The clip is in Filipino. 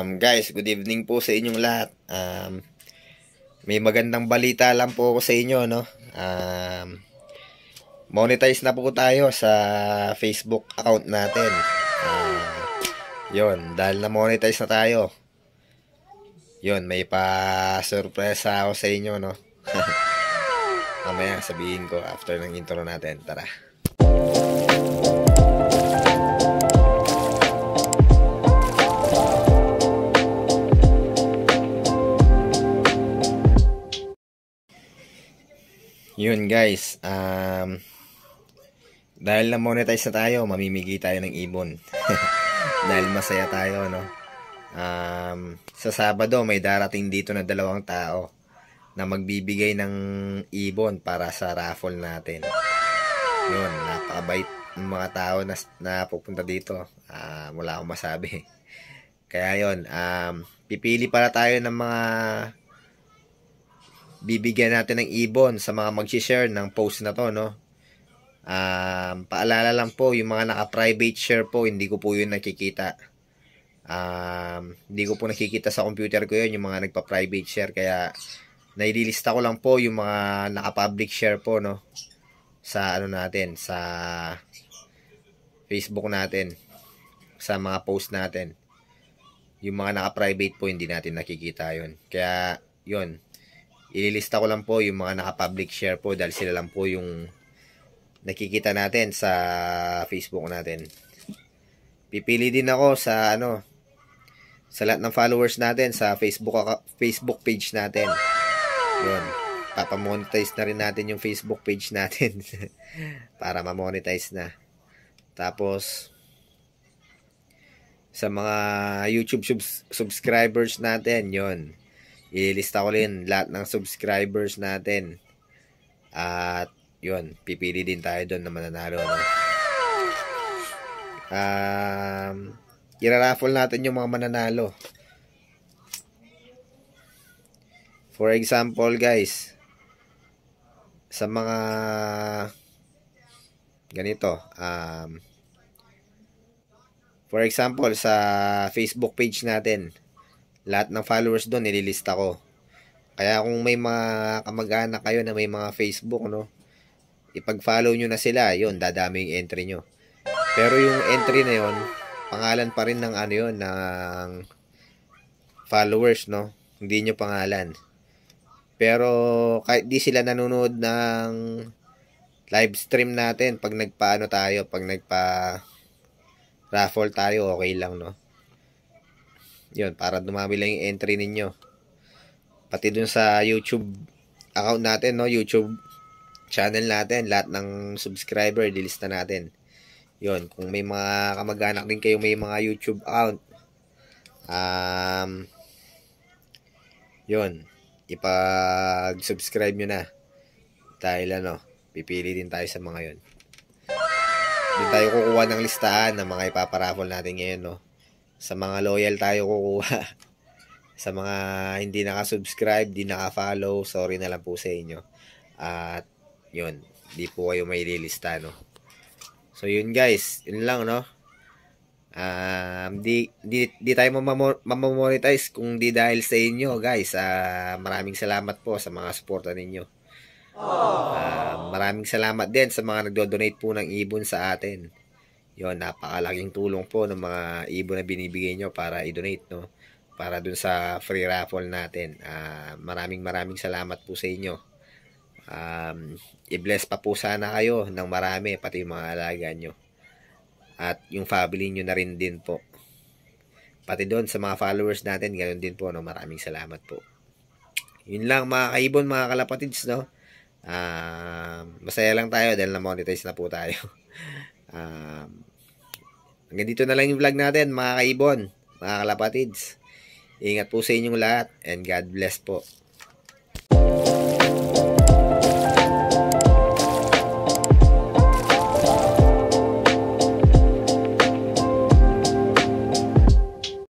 Guys, good evening po sa inyong lahat. May magandang balita lang po ako sa inyo, no? Monetize na po tayo sa Facebook account natin. Yun, dahil na monetize na tayo. Yun, may pa-surpresa ako sa inyo, no? Mamaya sabihin ko after ng intro natin. Tara. Yun guys, dahil na monetize na tayo, mamimigay tayo ng ibon. Dahil masaya tayo, no? Sa Sabado may darating dito na 2 tao na magbibigay ng ibon para sa raffle natin. Yun, napakabait ng mga tao na pupunta dito. Wala akong masabi. Kaya yun, pipili para tayo ng mga bibigyan natin ng ibon sa mga mag-share ng post na to, no? Paalala lang po, yung mga naka-private share po, hindi ko po yun nakikita. Hindi ko po nakikita sa computer ko yun, yung mga nagpa-private share. Kaya, naililista ko lang po yung mga naka-public share po, no? Sa ano natin, sa Facebook natin, sa mga post natin. Yung mga naka-private po, hindi natin nakikita yun. Kaya, yun. Ililista ko lang po yung mga naka-public share po dahil sila lang po yung nakikita natin sa Facebook natin. Pipili din ako sa sa lahat ng followers natin sa Facebook page natin. Yun. Papamonetize na rin natin yung Facebook page natin para ma-monetize na. Tapos sa mga YouTube subscribers natin, yun. Ilista ko rin lahat ng subscribers natin. At yun, pipili din tayo doon na mananalo, no? Iraraffle natin yung mga mananalo. For example, guys, sa mga ganito, for example, sa Facebook page natin, lahat ng followers doon nililista ko. Kaya kung may mga kamag-anak kayo na may mga Facebook, no, ipag-follow nyo na sila, yun, dadami yung entry nyo. Pero yung entry na yun, pangalan pa rin ng yun, ng followers, no, hindi nyo pangalan. Pero kahit di sila nanonood ng live stream natin, pag pag nagpa-raffle tayo, okay lang, no. Yun, para dumami lang yung entry ninyo. Pati dun sa YouTube account natin, no, YouTube channel natin, lahat ng subscriber, dilista natin. Yun, kung may mga kamag-anak din kayo, may mga YouTube account, yun, ipag-subscribe nyo na. Dahil pipili din tayo sa mga yun. Doon tayo kukuha ng listahan ng mga ipaparaffle natin ngayon, no. Sa mga loyal tayo kukuha. Sa mga hindi naka-subscribe, hindi naka-follow, sorry na lang po sa inyo. At yun, di po kayo may lilista, no. So yun guys, yun lang, no. Di tayo mamamonetize kung di dahil sa inyo, guys. Maraming salamat po sa mga suporta ninyo. Maraming salamat din sa mga nagdo-donate po ng ibon sa atin. Yun, napakalaking tulong po ng mga ibon na binibigay nyo para i-donate, no? Para dun sa free raffle natin. Maraming salamat po sa inyo. I-bless pa po sana kayo ng marami, pati yung mga alaga nyo. At yung family nyo na rin din po. Pati doon sa mga followers natin, ganoon din po, no? Maraming salamat po. Yun lang mga kaibon, mga kalapatids, no? Masaya lang tayo dahil na-monetize na po tayo. Hanggang dito na lang yung vlog natin, mga kaibon, mga kalapatids. Ingat po sa inyong lahat and God bless po.